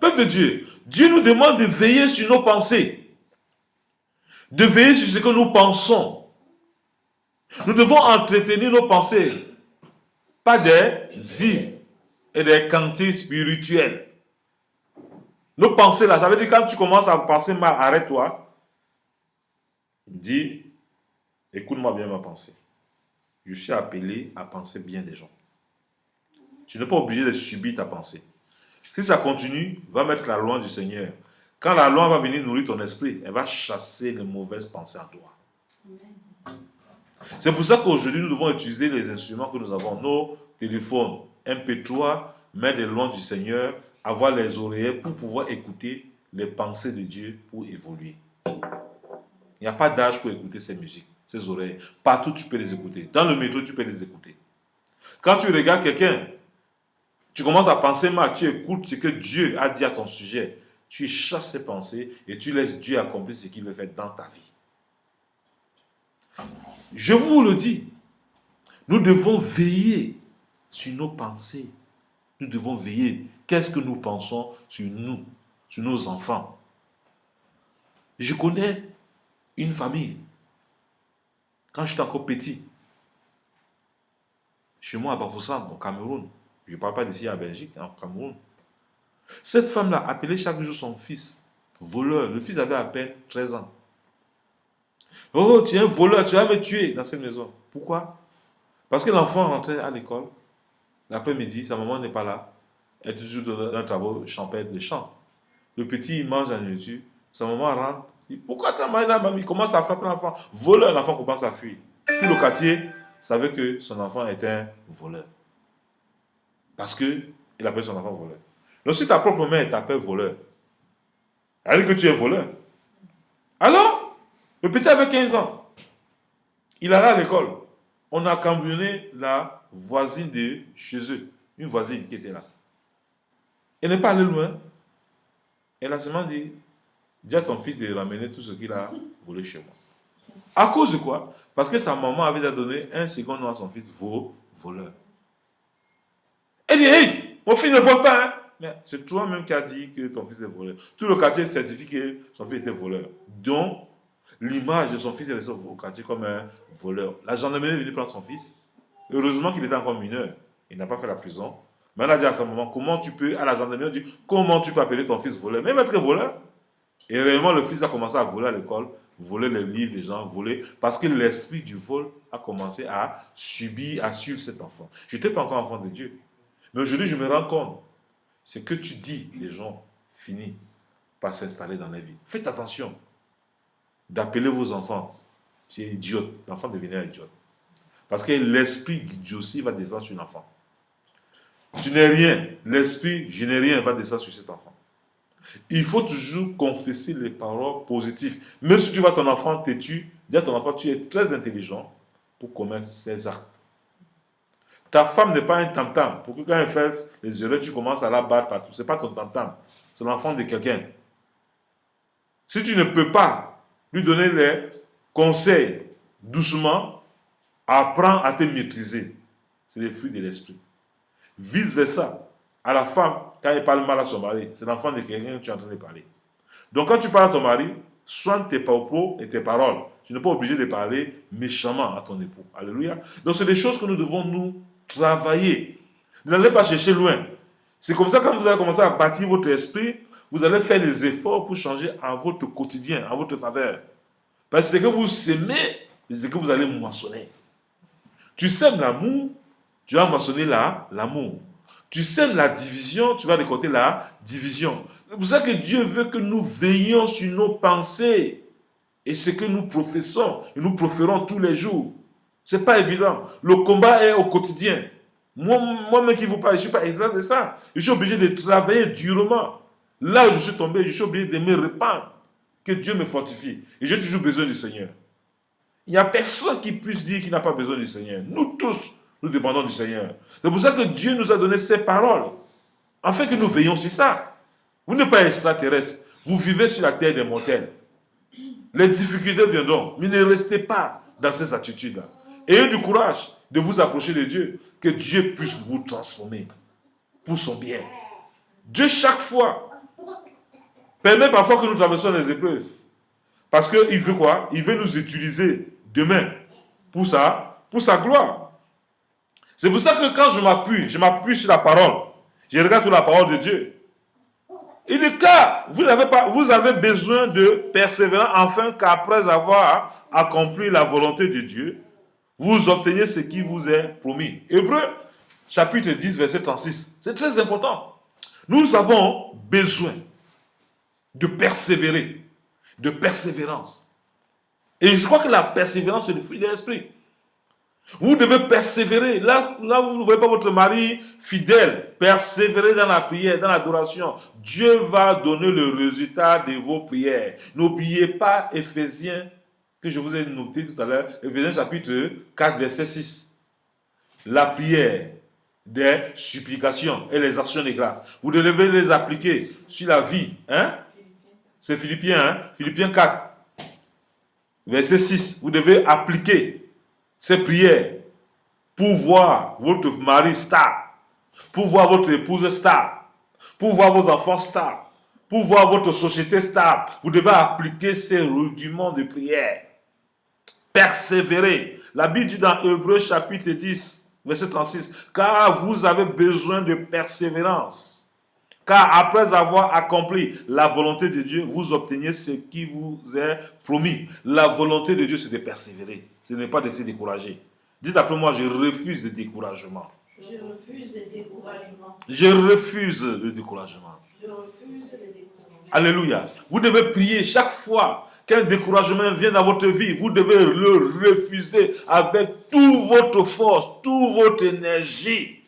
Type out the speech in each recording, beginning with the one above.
Peuple de Dieu, Dieu nous demande de veiller sur nos pensées, de veiller sur ce que nous pensons. Nous devons entretenir nos pensées, pas des hymnes et des cantiques spirituels. Nos pensées là, ça veut dire quand tu commences à penser mal, arrête-toi. Dis, écoute-moi bien ma pensée. Je suis appelé à penser bien des gens. Tu n'es pas obligé de subir ta pensée. Si ça continue, va mettre la loi du Seigneur. Quand la loi va venir nourrir ton esprit, elle va chasser les mauvaises pensées en toi. C'est pour ça qu'aujourd'hui, nous devons utiliser les instruments que nous avons, nos téléphones, MP3, mettre les lois du Seigneur, avoir les oreillers pour pouvoir écouter les pensées de Dieu pour évoluer. Il n'y a pas d'âge pour écouter ces musiques, ces oreilles. Partout, tu peux les écouter. Dans le métro, tu peux les écouter. Quand tu regardes quelqu'un, tu commences à penser mal, tu écoutes ce que Dieu a dit à ton sujet. Tu chasses ses pensées et tu laisses Dieu accomplir ce qu'il veut faire dans ta vie. Je vous le dis, nous devons veiller sur nos pensées. Nous devons veiller. Qu'est-ce que nous pensons sur nous, sur nos enfants? Je connais une famille, quand j'étais encore petit, chez moi à Bafoussam, au Cameroun. Je ne parle pas d'ici à Belgique, en Cameroun. Cette femme-là appelait chaque jour son fils voleur. Le fils avait à peine 13 ans. Oh, tu es un voleur, tu vas me tuer dans cette maison. Pourquoi? Parce que l'enfant rentrait à l'école, l'après-midi, sa maman n'est pas là. Elle est toujours dans un travail champêtre de champ. Le petit, il mange la nourriture. Sa maman rentre. Il dit, pourquoi ta maman là, mamie? Il commence à frapper l'enfant. Voleur, l'enfant commence à fuir. Tout le quartier savait que son enfant était un voleur. Parce qu'il appelle son enfant voleur. Donc si ta propre mère t'appelle voleur, elle dit que tu es voleur. Alors, le petit avait 15 ans. Il allait à l'école. On a cambrionné la voisine de chez eux. Une voisine qui était là. Elle n'est pas allée loin. Elle a seulement dit, dis à ton fils de ramener tout ce qu'il a volé chez moi. À cause de quoi? Parce que sa maman avait donné un second nom à son fils, voleur. Elle dit, hey, mon fils ne vole pas, hein? Mais c'est toi-même qui as dit que ton fils est voleur. Tout le quartier certifie que son fils était voleur. Donc, l'image de son fils est restée au quartier comme un voleur. La gendarmerie est venue prendre son fils. Heureusement qu'il était encore mineur. Il n'a pas fait la prison. Mais elle a dit à sa maman, comment tu peux, à la gendarmerie, on dit, comment tu peux appeler ton fils voleur? Même être voleur. Et réellement, le fils a commencé à voler à l'école, voler les livres des gens, voler, parce que l'esprit du vol a commencé à subir, à suivre cet enfant. Je n'étais pas encore enfant de Dieu. Mais aujourd'hui, je me rends compte, ce que tu dis, les gens finissent par s'installer dans la vie. Faites attention d'appeler vos enfants. Tu es idiote. L'enfant devenir idiote. Parce que l'esprit d'idiotie va descendre sur l'enfant. Tu n'es rien. L'esprit, je n'ai rien, va descendre sur cet enfant. Il faut toujours confesser les paroles positives. Même si tu vois ton enfant têtu, dis à ton enfant, tu es très intelligent pour commettre ces actes. Ta femme n'est pas un tam-tam. Pour que quand elle fait les erreurs, tu commences à la battre partout. Ce n'est pas ton tam-tam. C'est l'enfant de quelqu'un. Si tu ne peux pas lui donner les conseils doucement, apprends à te maîtriser. C'est les fruits de l'esprit. Vice versa, à la femme, quand elle parle mal à son mari, c'est l'enfant de quelqu'un que tu es en train de parler. Donc quand tu parles à ton mari, soigne tes propos et tes paroles. Tu n'es pas obligé de parler méchamment à ton époux. Alléluia. Donc c'est des choses que nous devons nous travailler. N'allez pas chercher loin. C'est comme ça que quand vous allez commencer à bâtir votre esprit, vous allez faire des efforts pour changer en votre quotidien, en votre faveur. Parce que ce que vous semez, c'est ce que vous allez moissonner. Tu sèmes l'amour, tu vas moissonner l'amour. Tu sèmes la division, tu vas récolter la division. C'est pour ça que Dieu veut que nous veillions sur nos pensées et ce que nous professons et nous proférons tous les jours. Ce n'est pas évident. Le combat est au quotidien. Moi-même qui vous parle, je ne suis pas exempt de ça. Je suis obligé de travailler durement. Là où je suis tombé, je suis obligé de me répandre. Que Dieu me fortifie. Et j'ai toujours besoin du Seigneur. Il n'y a personne qui puisse dire qu'il n'a pas besoin du Seigneur. Nous tous, nous dépendons du Seigneur. C'est pour ça que Dieu nous a donné ses paroles. Afin que nous veillons sur ça. Vous n'êtes pas extraterrestre. Vous vivez sur la terre des mortels. Les difficultés viendront. Mais ne restez pas dans ces attitudes-là. Ayez du courage de vous approcher de Dieu. Que Dieu puisse vous transformer pour son bien. Dieu, chaque fois permet parfois que nous traversions les épreuves. Parce qu'il veut quoi? Il veut nous utiliser demain pour sa gloire. C'est pour ça que quand je m'appuie sur la parole. Je regarde sur la parole de Dieu. Il dit car vous avez besoin de persévérance afin qu'après avoir accompli la volonté de Dieu, vous obteniez ce qui vous est promis. Hébreux, chapitre 10, verset 36. C'est très important. Nous avons besoin de persévérer, de persévérance. Et je crois que la persévérance, c'est le fruit de l'esprit. Vous devez persévérer. Là vous ne voyez pas votre mari fidèle. Persévérer dans la prière, dans l'adoration. Dieu va donner le résultat de vos prières. N'oubliez pas Éphésiens, que je vous ai noté tout à l'heure. Éphésiens chapitre 4, verset 6. La prière, des supplications et les actions de grâce. Vous devez les appliquer sur la vie. C'est Philippiens 4, verset 6. Vous devez appliquer ces prières pour voir votre mari stable, pour voir votre épouse stable, pour voir vos enfants stables, pour voir votre société stable. Vous devez appliquer ces rudiments de prière. Persévérer. La Bible dit dans Hébreux chapitre 10, verset 36, car vous avez besoin de persévérance. Car après avoir accompli la volonté de Dieu, vous obteniez ce qui vous est promis. La volonté de Dieu, c'est de persévérer. Ce n'est pas de se décourager. Dites après moi, je refuse le découragement. Je refuse le découragement. Je refuse le découragement. Je refuse le découragement. Alléluia. Vous devez prier chaque fois qu'un découragement vient dans votre vie. Vous devez le refuser avec toute votre force, toute votre énergie.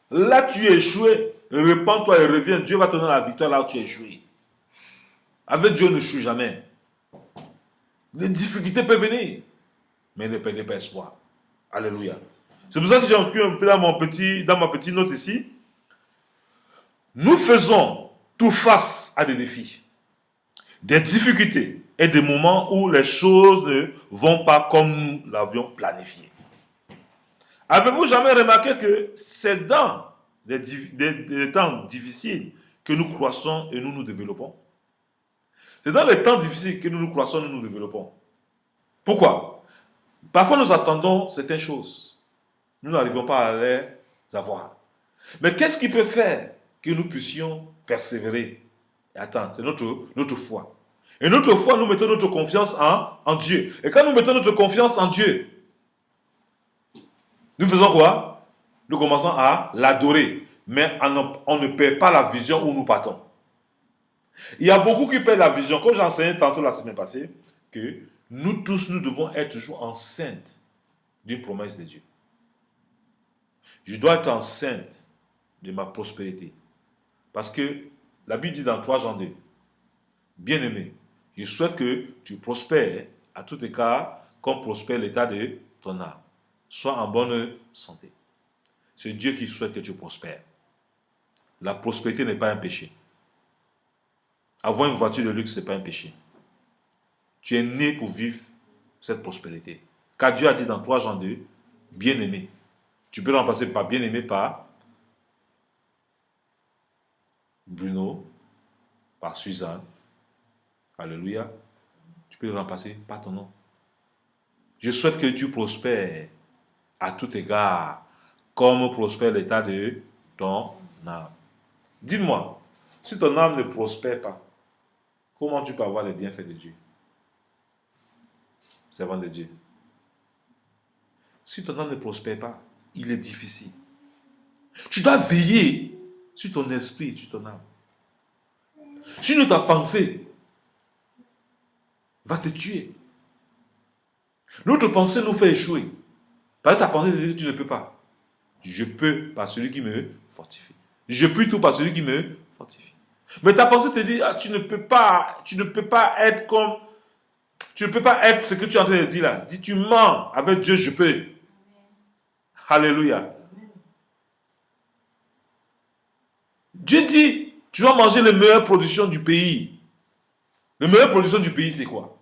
Là, tu es échoué. Repends-toi et reviens. Dieu va te donner la victoire là où tu es échoué. Avec Dieu, on ne échoue jamais. Les difficultés peuvent venir, mais ne perdez pas espoir. Alléluia. C'est pour ça que j'ai inscrit un peu dans ma petite note ici. Nous faisons tout face à des défis, des difficultés et des moments où les choses ne vont pas comme nous l'avions planifié. Avez-vous jamais remarqué que c'est dans des temps difficiles que nous croissons et nous nous développons? C'est dans les temps difficiles que nous croissons et nous nous développons. Pourquoi? Parfois nous attendons certaines choses. Nous n'arrivons pas à les avoir. Mais qu'est-ce qui peut faire que nous puissions persévérer et attendre? C'est notre foi. Et notre foi, nous mettons notre confiance en Dieu. Et quand nous mettons notre confiance en Dieu, nous faisons quoi? Nous commençons à l'adorer. Mais on ne perd pas la vision où nous partons. Il y a beaucoup qui perdent la vision. Comme j'ai enseigné tantôt la semaine passée, que nous tous, nous devons être toujours enceintes d'une promesse de Dieu. Je dois être enceinte de ma prospérité. Parce que la Bible dit dans 3 Jean 2, bien-aimé, je souhaite que tu prospères à tout écart comme prospère l'état de ton âme. Sois en bonne santé. C'est Dieu qui souhaite que tu prospères. La prospérité n'est pas un péché. Avoir une voiture de luxe, ce n'est pas un péché. Tu es né pour vivre cette prospérité. Car Dieu a dit dans 3 Jean 2, bien-aimé. Tu peux remplacer par bien-aimé par Bruno, par Suzanne. Alléluia. Tu peux le remplacer par ton nom. Je souhaite que tu prospères à tout égard, comme prospère l'état de ton âme. Dis-moi, si ton âme ne prospère pas, comment tu peux avoir les bienfaits de Dieu? Servant de Dieu. Si ton âme ne prospère pas, il est difficile. Tu dois veiller sur ton esprit, sur ton âme. Sinon ta pensée va te tuer. Notre pensée nous fait échouer. Parce que ta pensée dit que tu ne peux pas. Je peux par celui qui me fortifie. Je peux tout par celui qui me fortifie. Mais ta pensée te dit, tu ne peux pas être comme, tu ne peux pas être ce que tu es en train de dire là. Dis, tu mens, avec Dieu je peux. Alléluia. Dieu dit, tu vas manger les meilleures productions du pays. Les meilleures productions du pays, c'est quoi?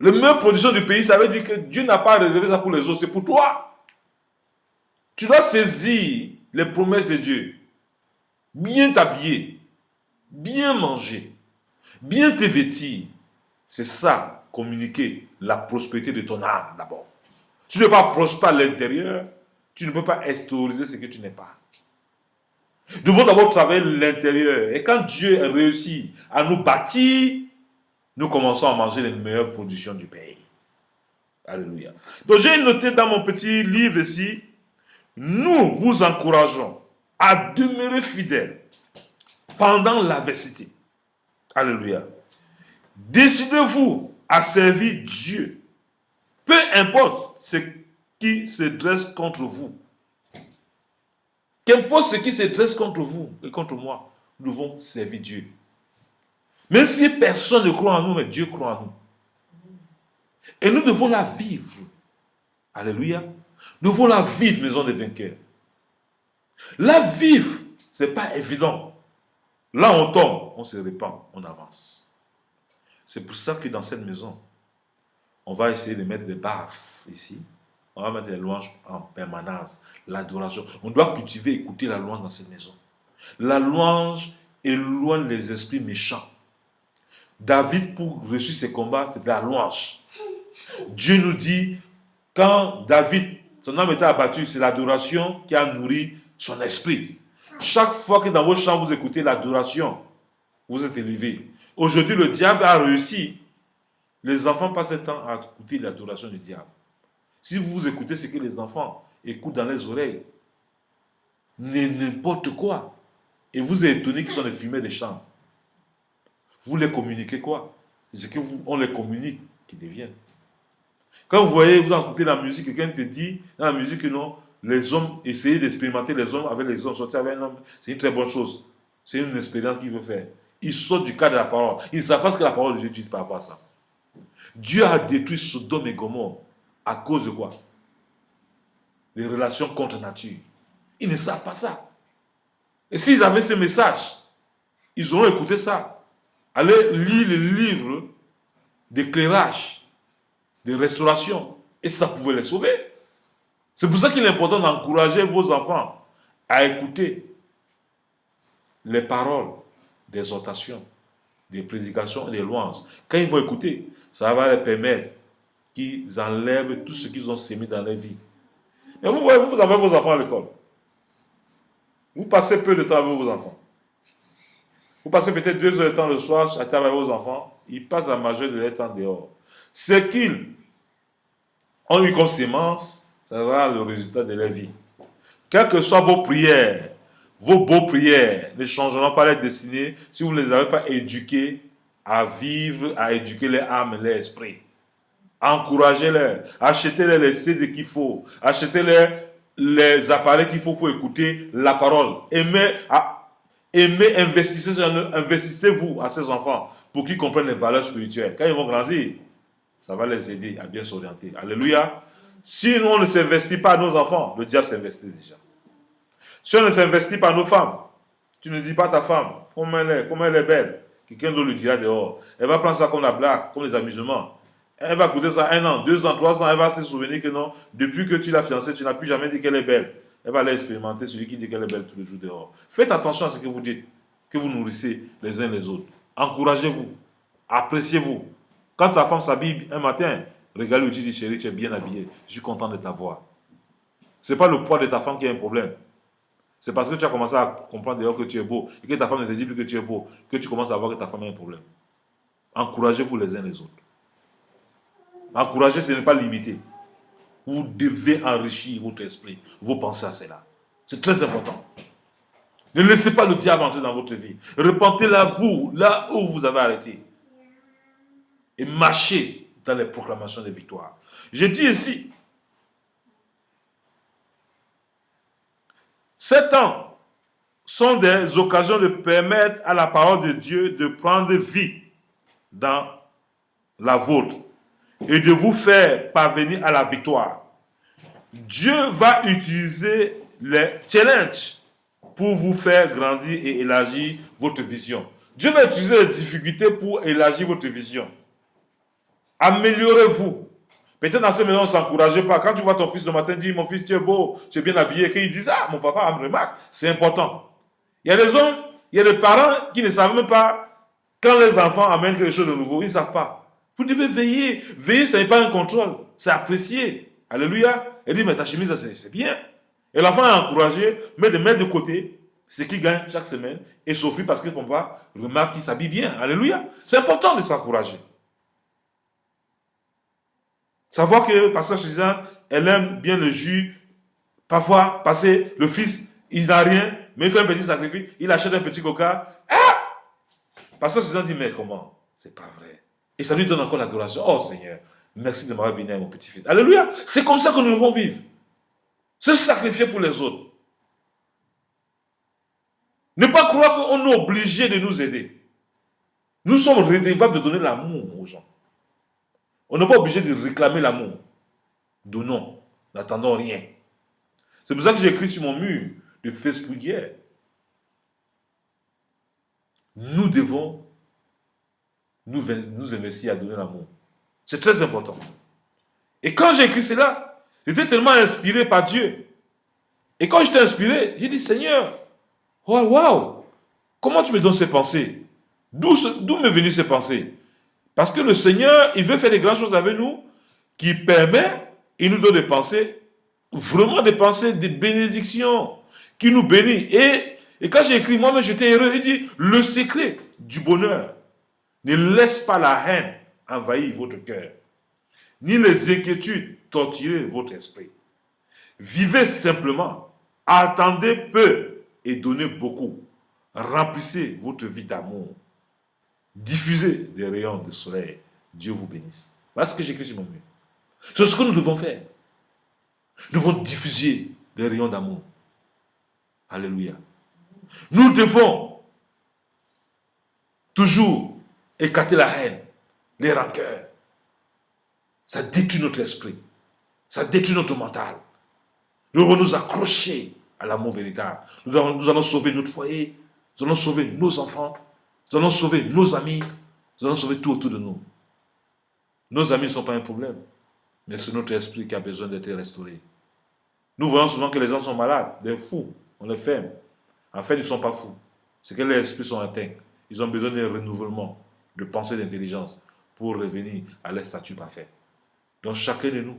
Les meilleures productions du pays, ça veut dire que Dieu n'a pas réservé ça pour les autres, c'est pour toi. Tu dois saisir les promesses de Dieu. Bien t'habiller. bien manger, bien te vêtir. C'est ça, communiquer la prospérité de ton âme d'abord. Tu ne peux pas prospérer à l'intérieur, tu ne peux pas extérioriser ce que tu n'es pas. Nous devons d'abord travailler l'intérieur. Et quand Dieu réussit à nous bâtir, nous commençons à manger les meilleures productions du pays. Alléluia. Donc j'ai noté dans mon petit livre ici, nous vous encourageons à demeurer fidèles pendant l'adversité. Alléluia. Décidez-vous à servir Dieu. Peu importe ce qui se dresse contre vous. Qu'importe ce qui se dresse contre vous et contre moi, nous devons servir Dieu. Même si personne ne croit en nous, mais Dieu croit en nous. Et nous devons la vivre. Alléluia. Nous devons la vivre, maison des vainqueurs. La vivre, ce n'est pas évident. Là, on tombe, on se répand, on avance. C'est pour ça que dans cette maison, on va essayer de mettre des baffes ici. On va mettre les louanges en permanence. L'adoration. On doit cultiver, écouter la louange dans cette maison. La louange éloigne les esprits méchants. David, pour réussir ses combats, c'était la louange. Dieu nous dit, quand David, son âme était abattue, c'est l'adoration qui a nourri son esprit. Chaque fois que dans vos chants, vous écoutez l'adoration, vous êtes élevé. Aujourd'hui, le diable a réussi. Les enfants passent le temps à écouter l'adoration du diable. Si vous écoutez ce que les enfants écoutent dans les oreilles, n'importe quoi, et vous êtes étonné qu'ils sont des fumées des chants, vous les communiquez quoi? C'est que on les communique qui deviennent. Quand vous voyez, vous écoutez la musique, quelqu'un te dit dans la musique que non, les hommes, essayez d'expérimenter les hommes avec les hommes, sortir avec un homme, c'est une très bonne chose. C'est une expérience qu'il veut faire. Ils sortent du cadre de la parole. Ils ne savent pas ce que la parole de Dieu dit par rapport à ça. Dieu a détruit Sodome et Gomorrhe à cause de quoi? Des relations contre nature. Ils ne savent pas ça. Et s'ils avaient ce message, ils auront écouté ça. Allez lire les livres d'éclairage, de restauration. Et ça pouvait les sauver. C'est pour ça qu'il est important d'encourager vos enfants à écouter les paroles d'exhortation, des prédications et des louanges. Quand ils vont écouter, ça va leur permettre qu'ils enlèvent tout ce qu'ils ont sémé dans leur vie. Et vous voyez, vous avez vos enfants à l'école. Vous passez peu de temps avec vos enfants. Vous passez peut-être 2 heures de temps le soir à table avec vos enfants. Ils passent la majorité de leur temps dehors. Ce qu'ils ont eu comme sémence, ça sera le résultat de leur vie. Quelles que soient vos prières, vos beaux prières ne changeront pas leur destinée si vous ne les avez pas éduqués à vivre, à éduquer leur âme et leur esprit. Encouragez-les, achetez-les les CD qu'il faut, achetez-les les appareils qu'il faut pour écouter la parole. Aimez, investissez-vous à ces enfants pour qu'ils comprennent les valeurs spirituelles. Quand ils vont grandir, ça va les aider à bien s'orienter. Alléluia. Si on ne s'investit pas à nos enfants, le diable s'investit déjà. Si on ne s'investit pas à nos femmes, tu ne dis pas à ta femme comment elle est belle. Quelqu'un d'autre le dira dehors. Elle va prendre ça comme la blague, comme les amusements. Elle va écouter ça 1 an, 2 ans, 3 ans. Elle va se souvenir que non, depuis que tu l'as fiancée, tu n'as plus jamais dit qu'elle est belle. Elle va aller expérimenter celui qui dit qu'elle est belle tous les jours dehors. Faites attention à ce que vous dites, que vous nourrissez les uns les autres. Encouragez-vous, appréciez-vous. Quand ta femme s'habille un matin, regarde-lui et tu dis, chérie, tu es bien habillée. Je suis content de t'avoir. Ce n'est pas le poids de ta femme qui a un problème. C'est parce que tu as commencé à comprendre dehors que tu es beau et que ta femme ne te dit plus que tu es beau, que tu commences à voir que ta femme a un problème. Encouragez-vous les uns les autres. Encourager, ce n'est pas limité. Vous devez enrichir votre esprit, vos pensées à cela. C'est très important. Ne laissez pas le diable entrer dans votre vie. Repentez-la vous, là où vous avez arrêté. Et marchez dans les proclamations de victoire. Je dis ici, 7 ans sont des occasions de permettre à la parole de Dieu de prendre vie dans la vôtre et de vous faire parvenir à la victoire. Dieu va utiliser les challenges pour vous faire grandir et élargir votre vision. Dieu va utiliser les difficultés pour élargir votre vision. Améliorez-vous. Peut-être dans ces maisons, on ne s'encourageait pas. Quand tu vois ton fils le matin, dis, mon fils, tu es beau, tu es bien habillé. Qu'ils disent, ah, mon papa me remarque. C'est important. Il y a des hommes, Il y a des parents qui ne savent même pas quand les enfants amènent quelque chose de nouveau. Ils ne savent pas. Vous devez veiller. Veiller, ce n'est pas un contrôle. C'est apprécier. Alléluia. Elle dit, mais ta chemise, c'est bien. Et l'enfant est encouragé, mais de mettre de côté ce qu'il gagne chaque semaine et s'offrir parce que son papa remarque qu'il s'habille bien. Alléluia. C'est important de s'encourager. Savoir que Pasteur Suzanne, elle aime bien le jus. Parfois, passer le fils, il n'a rien, mais il fait un petit sacrifice, il achète un petit coca. Ah! Pasteur Suzanne dit, mais comment? C'est pas vrai. Et ça lui donne encore l'adoration. Oh Seigneur, merci de m'avoir béni à mon petit-fils. Alléluia. C'est comme ça que nous devons vivre. Se sacrifier pour les autres. Ne pas croire qu'on est obligé de nous aider. Nous sommes redevables de donner l'amour aux gens. On n'est pas obligé de réclamer l'amour. Donnons, n'attendons rien. C'est pour ça que j'ai écrit sur mon mur de Facebook hier. Nous devons nous investir à donner l'amour. C'est très important. Et quand j'ai écrit cela, j'étais tellement inspiré par Dieu. Et quand j'étais inspiré, j'ai dit, Seigneur, waouh, comment tu me donnes ces pensées? D'où m'est venue ces pensées? Parce que le Seigneur, il veut faire des grandes choses avec nous, qui permet, il nous donne des pensées, vraiment des pensées, des bénédictions, qui nous bénit. Et quand j'ai écrit, moi-même, j'étais heureux. Il dit, le secret du bonheur, ne laisse pas la haine envahir votre cœur, ni les inquiétudes torturer votre esprit. Vivez simplement, attendez peu et donnez beaucoup. Remplissez votre vie d'amour. Diffusez des rayons de soleil. Dieu vous bénisse. Voilà ce que j'écris sur mon mur. C'est ce que nous devons faire. Nous devons diffuser des rayons d'amour. Alléluia. Nous devons toujours écarter la haine, les rancœurs. Ça détruit notre esprit. Ça détruit notre mental. Nous devons nous accrocher à l'amour véritable. Nous allons sauver notre foyer. Nous allons sauver nos enfants. Nous allons sauver nos amis. Nous allons sauver tout autour de nous. Nos amis ne sont pas un problème. Mais c'est notre esprit qui a besoin d'être restauré. Nous voyons souvent que les gens sont malades, des fous. On les ferme. En fait, ils ne sont pas fous. C'est que leurs esprits sont atteints. Ils ont besoin d'un renouvellement, de pensée, d'intelligence pour revenir à leur statut parfait. Donc chacun de nous,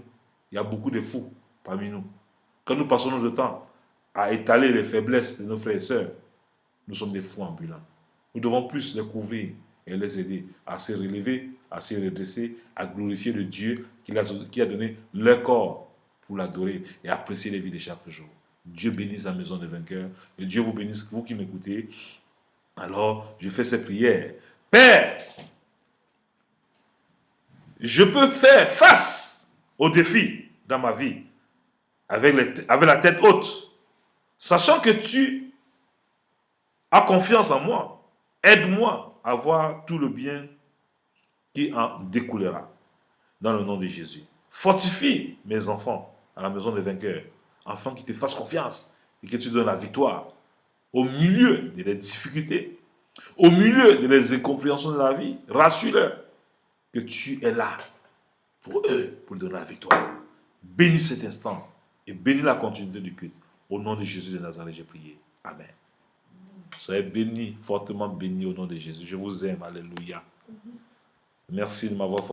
il y a beaucoup de fous parmi nous. Quand nous passons notre temps à étaler les faiblesses de nos frères et sœurs, nous sommes des fous ambulants. Nous devons plus les couvrir et les aider à se relever, à se redresser, à glorifier le Dieu qui a donné leur corps pour l'adorer et apprécier les vies de chaque jour. Dieu bénisse la maison des vainqueurs et Dieu vous bénisse, vous qui m'écoutez. Alors, je fais cette prière. Père, je peux faire face aux défis dans ma vie avec la tête haute, sachant que tu as confiance en moi. Aide-moi à voir tout le bien qui en découlera. Dans le nom de Jésus. Fortifie mes enfants à la maison des vainqueurs, afin qu'ils te fassent confiance et que tu donnes la victoire au milieu de les difficultés, au milieu de les incompréhensions de la vie. Rassure-leur que tu es là pour eux, pour donner la victoire. Bénis cet instant et bénis la continuité du culte. Au nom de Jésus de Nazareth, j'ai prié. Amen. Soyez bénis, fortement bénis au nom de Jésus. Je vous aime. Alléluia. Merci de m'avoir